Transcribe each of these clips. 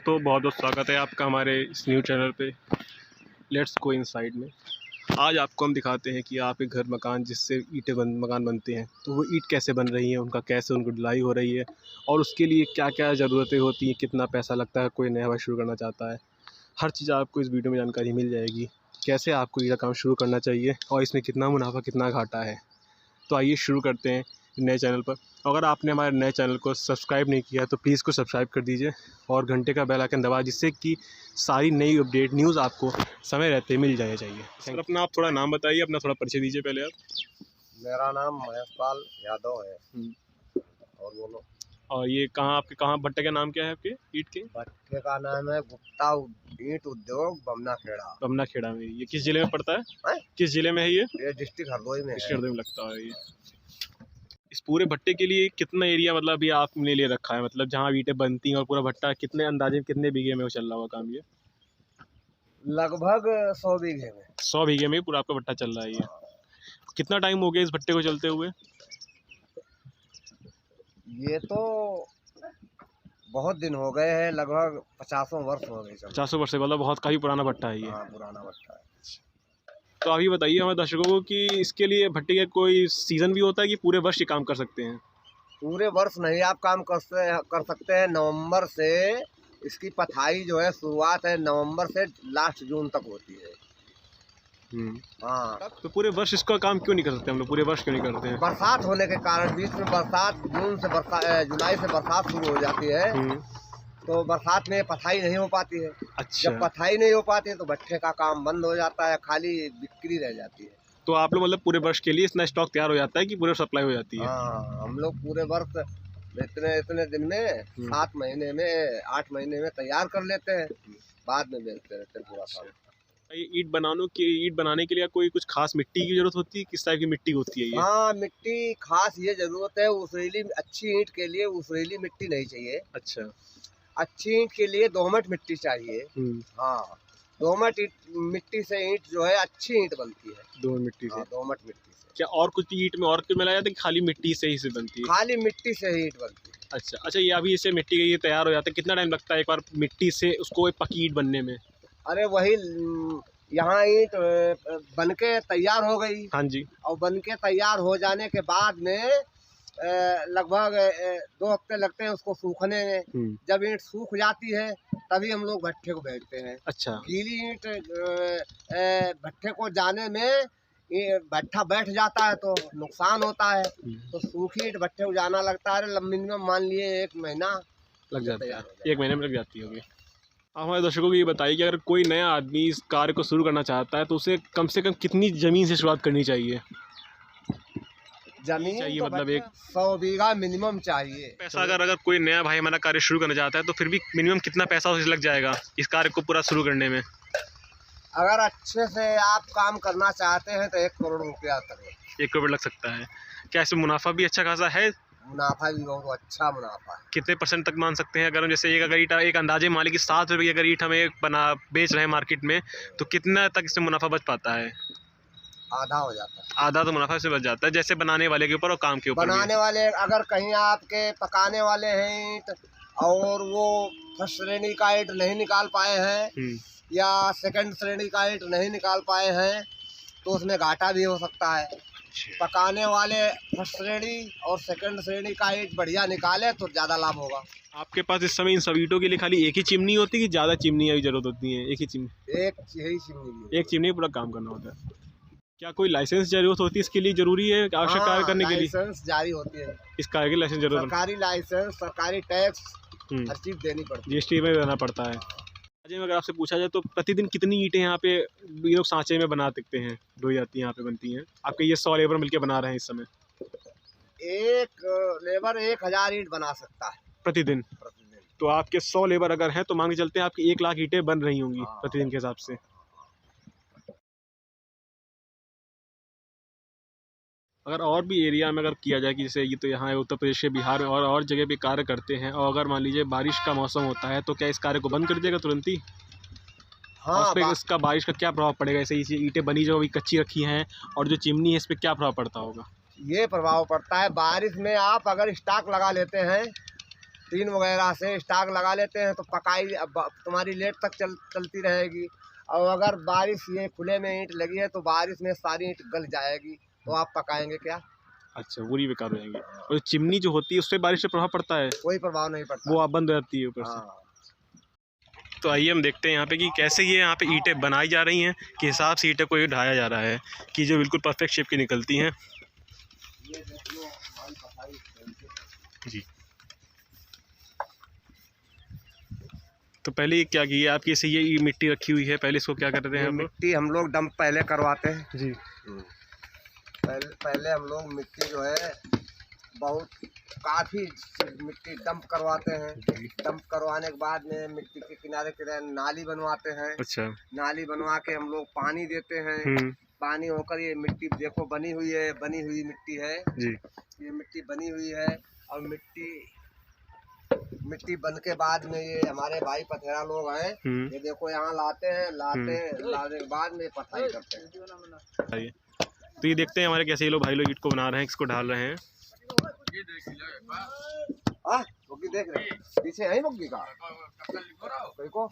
दोस्तों, बहुत बहुत स्वागत है आपका हमारे इस न्यू चैनल पे लेट्स गो इनसाइड में। आज आपको हम दिखाते हैं कि आपके घर मकान जिससे मकान बनते हैं तो वो ईंट कैसे बन रही हैं, उनका कैसे उनको ढलाई हो रही है और उसके लिए क्या क्या ज़रूरतें होती हैं, कितना पैसा लगता है कोई नया वर्क शुरू करना चाहता है। हर चीज़ आपको इस वीडियो में जानकारी मिल जाएगी, कैसे आपको ये काम शुरू करना चाहिए और इसमें कितना मुनाफा कितना घाटा है। तो आइए शुरू करते हैं नए चैनल पर। अगर आपने हमारे नए चैनल को सब्सक्राइब नहीं किया तो प्लीज़ को सब्सक्राइब कर दीजिए और घंटे का बेल आइकन दबा, जिससे कि सारी नई अपडेट न्यूज़ आपको समय रहते मिल जाए चाहिए। सर, अपना आप थोड़ा नाम बताइए, अपना थोड़ा परिचय दीजिए पहले आप। मेरा नाम महेशपाल यादव है। और बोलो। और ये कहाँ भट्टे का नाम क्या है आपके ईंट के? भट्टे का नाम है गुप्ता ईंट उद्योग बमना खेड़ा। बमना खेड़ा में। ये किस जिले में पड़ता है? किस जिले में है ये डिस्ट्रिक्ट हरदोई में है। हरदोई में लगता है। ये इस पूरे भट्टे के लिए कितना एरिया मतलब अभी आपने ले रखा है, मतलब जहाँ ईंटें बनती हैं और पूरा भट्टा कितने अंदाजे कितने बीघे में वो चल रहा हुआ काम? ये लगभग 100 बीघे में। 100 बीघे में पूरा आपका भट्टा चल रहा है। ये कितना टाइम हो गया इस भट्टे को चलते हुए? ये तो बहुत दिन हो गए हैं, लगभग 50 वर्ष हो गए। 50 वर्ष से मतलब बहुत काफ़ी पुराना भट्टा है ये। हाँ, पुराना भट्टा है। तो अभी बताइए हमारे दर्शकों को कि इसके लिए भट्टे का कोई सीज़न भी होता है कि पूरे वर्ष ये काम कर सकते हैं? पूरे वर्ष नहीं आप काम कर सकते हैं। नवंबर से इसकी पथाई जो है शुरुआत है, नवंबर से लास्ट जून तक होती है। हाँ, तो पूरे वर्ष इसका काम क्यों नहीं कर सकते हम लोग? पूरे वर्ष क्यों नहीं करते हैं? बरसात होने के कारण, बीच में बरसात, जून से जुलाई से बरसात शुरू हो जाती है तो बरसात में पथाई नहीं हो पाती है। अच्छा। जब पथाई नहीं हो पाती है तो भट्टे का काम बंद हो जाता है, खाली बिक्री रह जाती है। तो आप लोग मतलब पूरे वर्ष के लिए इतना स्टॉक तैयार हो जाता है कि पूरे सप्लाई हो जाती है? हाँ, हम लोग पूरे वर्ष इतने दिन में 7 महीने में 8 महीने में तैयार कर लेते हैं, बाद में बेचते रहते हैं पूरा काम। ईंट बनाने के लिए कोई कुछ खास मिट्टी की जरूरत होती है? किस टाइप की मिट्टी होती है ये? हाँ, मिट्टी खास ये जरूरत है, उसरेली अच्छी ईंट के लिए उसरेली मिट्टी नहीं चाहिए। अच्छा। अच्छी ईंट के लिए दोमट मिट्टी चाहिए। हाँ, दोमट मिट्टी से ईंट जो है अच्छी ईंट बनती है। दोमट मिट्टी से? हाँ, दोमट मिट्टी से। क्या और कुछ ईंट में और कुछ मिलाया जाता है कि खाली मिट्टी से ही से बनती है? खाली मिट्टी से ही ईंट बनती है। अच्छा, ये अभी इससे मिट्टी का ये तैयार हो जाता है, कितना टाइम लगता है एक बार मिट्टी से उसको एक पक्की ईंट बनने में? अरे वही यहाँ ईंट बनके तैयार हो गई। हाँ जी। और बनके तैयार हो जाने के बाद में लगभग 2 हफ्ते लगते हैं उसको सूखने में। जब ईंट सूख जाती है तभी हम लोग भट्टे को भेजते हैं। अच्छा। गीली ईंट भट्टे को जाने में भट्टा बैठ जाता है तो नुकसान होता है, तो सूखी ईंट भट्टे को जाना लगता है। मिनिमम मान लिए 1 महीना लग जाता है। 1 महीने में लग जाती होगी। आप हमारे दर्शकों को ये बताइए कि अगर कोई नया आदमी इस कार्य को शुरू करना चाहता है तो उसे कम से कम कितनी ज़मीन से शुरुआत करनी चाहिए? जमीन चाहिए तो मतलब एक 100 बीघा मिनिमम चाहिए। पैसा अगर कोई नया भाई हमारा कार्य शुरू करना चाहता है तो फिर भी मिनिमम कितना पैसा उसे लग जाएगा इस कार्य को पूरा शुरू करने में? अगर अच्छे से आप काम करना चाहते हैं तो 1 करोड़ रुपया तक। 1 करोड़ लग सकता है। क्या इसमें मुनाफा भी अच्छा खासा है? मुनाफा भी बहुत अच्छा मुनाफा है। कितने % तक मान सकते हैं? अगर हम जैसे अगर ईंट एक अंदाजे मान लीजिए 7 रुपये अगर ईंट हमें बेच रहे हैं मार्केट में, तो कितना तक इससे मुनाफा बच पाता है? आधा हो जाता है। आधा तो मुनाफा से बच जाता है, जैसे बनाने वाले के ऊपर और काम के ऊपर। बनाने वाले अगर कहीं आपके पकाने वाले हैं ईंट और वो फर्स्ट श्रेणी का ईंट नहीं निकाल पाए हैं या सेकंड श्रेणी का ईंट नहीं निकाल पाए हैं तो उसमें घाटा भी हो सकता है। पकाने वाले फर्स्ट श्रेणी और सेकंड श्रेणी का ईंट बढ़िया निकाले तो ज़्यादा लाभ होगा। आपके पास इस समय इन सब ईंटों के लिए खाली एक ही चिमनी होती है कि ज़्यादा चिमनियाँ की जरूरत होती है? एक ही चिमनी। एक यही चिमनी। एक चिमनी पूरा काम करना होता है। क्या कोई लाइसेंस जरूरत होती है इसके लिए? जरूरी है आवश्यक कार्य करने के लिए? लाइसेंस जारी होती है। इस कार्य की लाइसेंस जरूर? सरकारी लाइसेंस, सरकारी टैक्स, हर चीज़ देनी पड़ती है। GST में देना पड़ता है। अगर आपसे पूछा जाए तो प्रतिदिन कितनी ईंटें यहाँ पे ये लोग सांचे में बना सकते हैं, ढोई जाती हैं यहाँ पे बनती हैं? आपके ये 100 लेबर मिलके बना रहे हैं इस समय? एक लेबर 1000 ईंट बना सकता है प्रतिदिन। तो आपके 100 लेबर अगर हैं तो मान के चलते हैं आपकी 1 लाख ईंटें बन रही होंगी प्रतिदिन के हिसाब से। अगर और भी एरिया में अगर किया जाए कि जैसे ये तो यहाँ उत्तर प्रदेश के बिहार में और जगह पे कार्य करते हैं, और अगर मान लीजिए बारिश का मौसम होता है तो क्या इस कार्य को बंद कर देगा तुरंत ही? हाँ, उस पर इसका बारिश का क्या प्रभाव पड़ेगा? ऐसे ही ईंटें बनी जो अभी कच्ची रखी हैं और जो चिमनी है इस पर क्या प्रभाव पड़ता होगा? ये प्रभाव पड़ता है, बारिश में आप अगर स्टॉक लगा लेते हैं टीन वगैरह से स्टॉक लगा लेते हैं, तो पकाई तुम्हारी लेट तक चलती रहेगी। और अगर बारिश, ये खुले में ईंट लगी है तो बारिश में सारी ईंट गल जाएगी, तो आप पकाएंगे क्या? अच्छा, पूरी बेकार हो जाएंगी। और चिमनी जो होती है उससे बारिश से प्रभाव पड़ता है? कोई प्रभाव नहीं पड़ता, वो आप बंद हो जाती है ऊपर से। तो आइए हम देखते हैं यहाँ पे कि कैसे ये यहाँ पे ईंटें बनाई जा रही हैं, कि हिसाब से ईंटें को ये ढाया जा रहा है कि जो बिल्कुल परफेक्ट शेप की निकलती हैं। जी, तो पहले ये क्या किया आपकी, इसे ये मिट्टी रखी हुई है, पहले इसको क्या करते हैं? मिट्टी हम लोग डंप पहले करवाते हैं जी। पहले हम लोग मिट्टी जो है काफ़ी मिट्टी डंप करवाते हैं। डंप करवाने के बाद में मिट्टी के किनारे किनारे नाली बनवाते हैं। अच्छा। नाली बनवा के हम लोग पानी देते हैं। पानी होकर ये मिट्टी देखो बनी हुई है, बनी हुई मिट्टी है जी। ये मिट्टी बनी हुई है, और मिट्टी बन के बाद में ये हमारे भाई पथेरा लोग हैं, ये देखो यहाँ लाते हैं, लाने के बाद में पथाई करते हैं। तो ये देखते हैं हमारे कैसे ये लोग भाई लोग ईंट को बना रहे हैं, किसको ढाल रहे हैं। मुक्की देख रहे पीछे है मुक्की का कोई को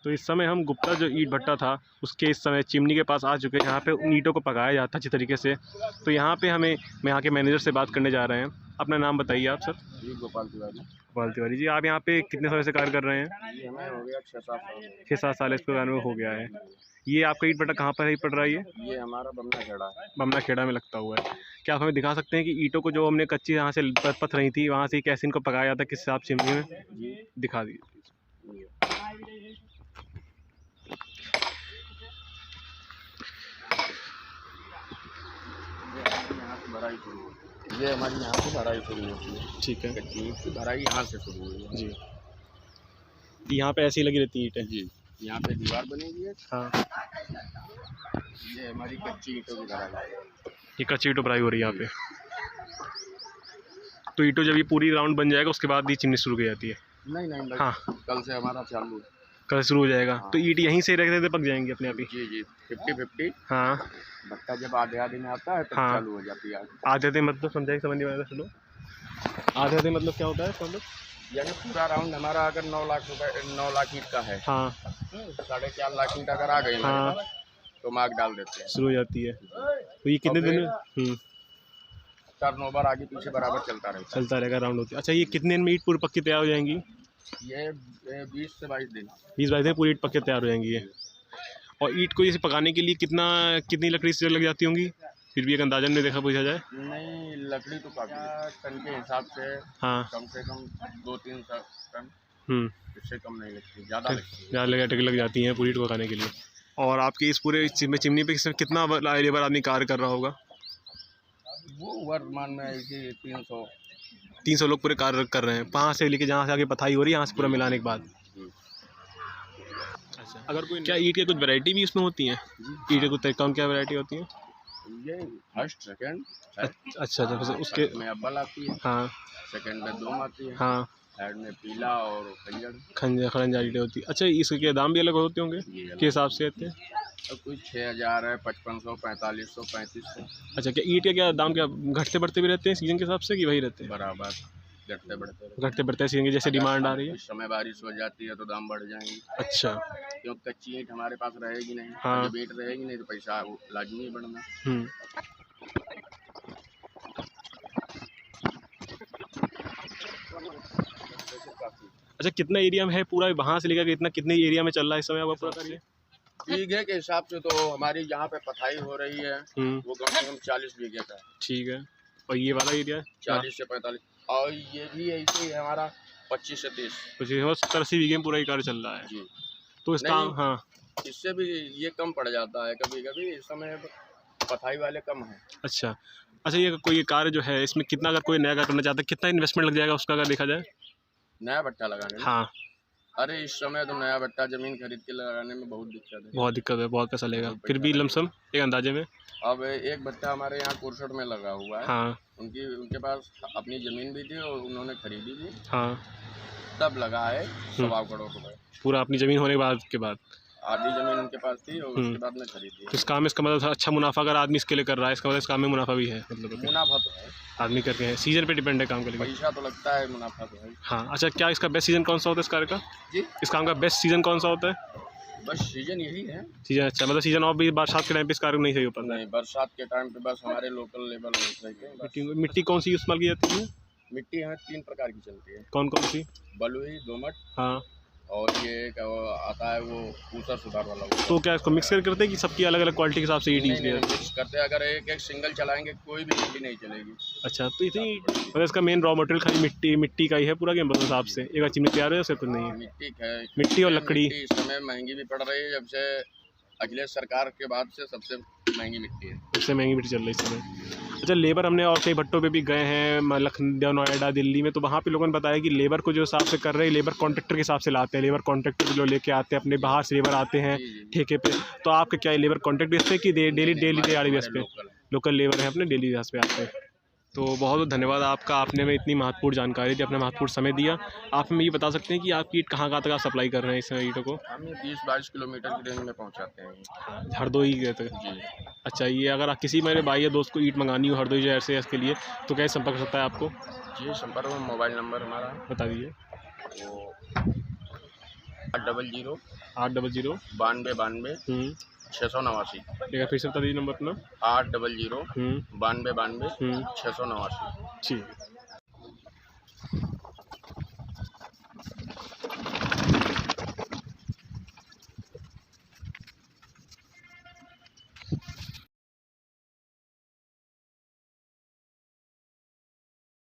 तो इस समय हम गुप्ता जो ईंट भट्टा था उसके इस समय चिमनी के पास आ चुके हैं। यहाँ पे ईंटों को पकाया जाता है अच्छी तरीके से। तो यहाँ पे मैं यहाँ के मैनेजर से बात करने जा रहे हैं। अपना नाम बताइए आप सर। जी, गोपाल तिवारी। गोपाल तिवारी जी, आप यहाँ पे कितने समय से कार्य कर रहे हैं? ये हमें हो गया 6-7 साल। 6-7 साल इसको कार्य में हो गया है। ये आपका ईंट भट्टा कहाँ पर ही पड़ रहा है? ये हमारा बमना खेड़ा है। बमना खेड़ा में लगता हुआ है। क्या आप हमें दिखा सकते हैं कि ईंटों को जो हमने कच्ची यहाँ से पथ रही थी वहाँ से कैसे इनको पकाया जाता है, किस हिसाब चिमनी में? जी, दिखा दीजिए। ये हमारी यहाँ से भराई शुरू होती है। ठीक है। कच्ची ईंट की भराई यहाँ से शुरू हुई है। जी, यहाँ पे ऐसी लगी रहती है ईंटें? जी, यहाँ पे दीवार बनेगी है। हाँ, ये हमारी कच्ची ईंटों की भराई है। ये कच्ची ईंटों भराई हो रही है यहाँ पे। तो ईंटों जब ये पूरी राउंड बन जाएगा उसके बाद ये चिमनी शुरू की जाती है? नहीं, हाँ, कल से हमारा चालू है। कल शुरू हो जाएगा। हाँ। तो ईंट यहीं से रख देते पक जाएंगी अपने आप ही? जी, 50-50। हाँ, भट्टा जब आधे में आता है तब हाँ। चालू हो जाती है। आधे मतलब समझाइए, समझ नहीं आया सुनो। आधे मतलब क्या होता है मतलब? यानी पूरा राउंड हमारा अगर 9 लाख ईंट का है। हाँ। 4.5 लाख ईंट अगर आ गई हाँ, तो मार्क डाल देते हैं, शुरू हो जाती है। तो ये कितने दिन में? टर्नओवर आगे पीछे बराबर चलता रहेगा राउंड होती है। अच्छा, ये कितने दिन में ईंट पूरी पक्की तैयार हो जाएंगी? ये 20 से 22 दिन। 20-22 दिन पूरी ईंट पक्के तैयार हो जाएंगी ये। और ईंट को जैसे पकाने के लिए कितनी लकड़ी से लग जाती होंगी? फिर भी एक अंदाजन में देखा पूछा जाए। नहीं, लकड़ी तो काफी टन के हिसाब से। हाँ, कम से कम 2-3 टन। इससे कम नहीं लगती, ज़्यादा लग जाती हैं पूरी ईंट को पकाने के लिए। और आपके इस पूरे चिमनी पे कितना लेबर आदमी कार्य कर रहा होगा? वो वर्तमान में ऐसे 300 लोग पूरे कार्य कर रहे हैं, वहाँ से लेके जहाँ से आगे पथाई हो रही है, यहाँ से पूरा मिलाने के बाद। अच्छा, अगर कोई क्या ईंट की कुछ वैरायटी भी इसमें होती है? ईंट की कुछ कौन क्या वैरायटी होती है? ये फर्स्ट सेकंड। अच्छा, उसके में अव्वल आती है। हाँ, सेकंड में 2 आती है। हाँ, थर्ड में पीला और खंजर ईंटें होती है। अच्छा, इसके दाम भी अलग होते होंगे के हिसाब से आते हैं? तो कुछ 6000 है, 5500, 4500, 3500। अच्छा, क्या ईंट के क्या दाम क्या घटते बढ़ते भी रहते हैं सीजन के हिसाब से कि वही रहते हैं? बराबर घटते बढ़ते सीजन की जैसे डिमांड आ रही है। इस समय बारिश हो जाती है तो दाम बढ़ जाएंगे। अच्छा, क्योंकि कच्ची ईंट हमारे पास रहेगी नहीं। हाँ, जब ईंट रहेगी नहीं तो पैसा लाजमी बढ़ना। अच्छा, कितना एरिया में है पूरा वहाँ से लेकर इतना कितने एरिया में चल रहा है इस समय आपका पूरा कार्य? बीघे के हिसाब से तो हमारी यहाँ पे पथाई हो रही है वो कम से कम 40 बीघे का है। ठीक है। और ये वाला एरिया 40 से 45, और ये भी ऐसे ही हमारा 25 से 30। 70-80 बीघे में पूरा ही कार्य चल रहा है जी। तो इसका हाँ, इससे भी ये कम पड़ जाता है कभी कभी, इस समय पथाई वाले कम है। अच्छा, ये कोई कार्य जो है इसमें कितना, अगर कोई नया कार्य करना चाहता है कितना इन्वेस्टमेंट लग जाएगा उसका अगर देखा जाए? नया भट्टा लगाने? हाँ, अरे इस समय तो नया भट्टा जमीन खरीद के लगाने में बहुत दिक्कत है। बहुत दिक्कत है, बहुत पैसा लगेगा। फिर भी लमसम एक अंदाजे में अब एक भट्टा हमारे यहाँ कुरसट में लगा हुआ है। हाँ उनके पास अपनी ज़मीन भी थी और उन्होंने खरीदी भी, हाँ, तब लगा है 1.25 करोड़ रुपए। पूरा अपनी ज़मीन होने के बाद आधी ज़मीन उनके पास थी और उसके बाद में खरीदी। इस काम में इसका मतलब अच्छा मुनाफा अगर आदमी इसके लिए कर रहा है, इसका मतलब इस काम में मुनाफा भी है, मतलब मुनाफा तो है, आदमी करके है, सीजन पे डिपेंड है काम के लिए। पैसा तो लगता है, मुनाफा तो है। हाँ अच्छा, क्या इसका बेस्ट सीज़न कौन सा होता है इस कार्य का जी? इस काम का बेस्ट सीज़न कौन सा होता है? बस सीजन यही है। सीजन अच्छा, मतलब सीजन ऑफ भी बरसात के टाइम पे इस कार्य नहीं सही हो पाता है। नहीं, बरसात के टाइम पे बस हमारे लोकल लेवल में मिट्टी कौन सी इस्तेमाल की जाती है? मिट्टी यहाँ 3 प्रकार की चलती है। कौन कौन सी? बलुई, दोमट, हाँ, और ये एक आता है वो ऊसर सुधार वाला। तो क्या इसको मिक्स करते हैं कि सबकी अलग अलग क्वालिटी के हिसाब से ये यूज़ किया? मिक्स करते हैं। अगर एक सिंगल चलाएंगे कोई भी मिट्टी नहीं चलेगी। अच्छा, तो इतनी मतलब इसका मेन रॉ मटेरियल खाली मिट्टी का ही है पूरा, के हिसाब से एक बार चिमनी तैयार है उससे कुछ नहीं है? मिट्टी और लकड़ी इस समय महंगी भी पड़ रही है, जब से अखिलेश सरकार के बाद से सबसे महंगी मिट्टी है। सबसे महंगी मिट्टी चल रही है इस समय। अच्छा, लेबर हमने और कई भट्टों पे भी गए हैं, लखनऊ, नोएडा, दिल्ली में, तो वहाँ पे लोगों ने बताया कि लेबर को जो हिसाब से कर रहे हैं, लेबर कॉन्ट्रैक्टर के हिसाब से लाते हैं। लेबर कॉन्ट्रैक्टर जो लेके आते हैं अपने, बाहर से लेबर आते हैं ठेके पे। तो आपके क्या लेबर कॉन्ट्रैक्ट बेस पे कि डेली दिहाड़ी बेस पे? लोकल लेबर है अपने, डेली बेस पे आते हैं। तो बहुत बहुत धन्यवाद आपका, आपने में इतनी महत्वपूर्ण जानकारी दी, अपना महत्वपूर्ण समय दिया। आप हमें ये बता सकते हैं कि आप ईंट कहाँ तक आप सप्लाई कर रहे हैं इस ईंटों को? हम 20-22 किलोमीटर की रेंज में पहुँचाते हैं। हरदोई गए थे? जी। अच्छा, ये अगर आप किसी मेरे भाई या दोस्त को ईंट मंगानी हो हरदोई शहर से इसके लिए, तो कैसे संपर्क कर सकता है आपको? जी, संपर्क में मोबाइल नंबर हमारा बता दीजिए। वो 800 800 92 689। एक बार फिर से बता दीजिए नंबर अपना। 800 92 689।689। ठीक।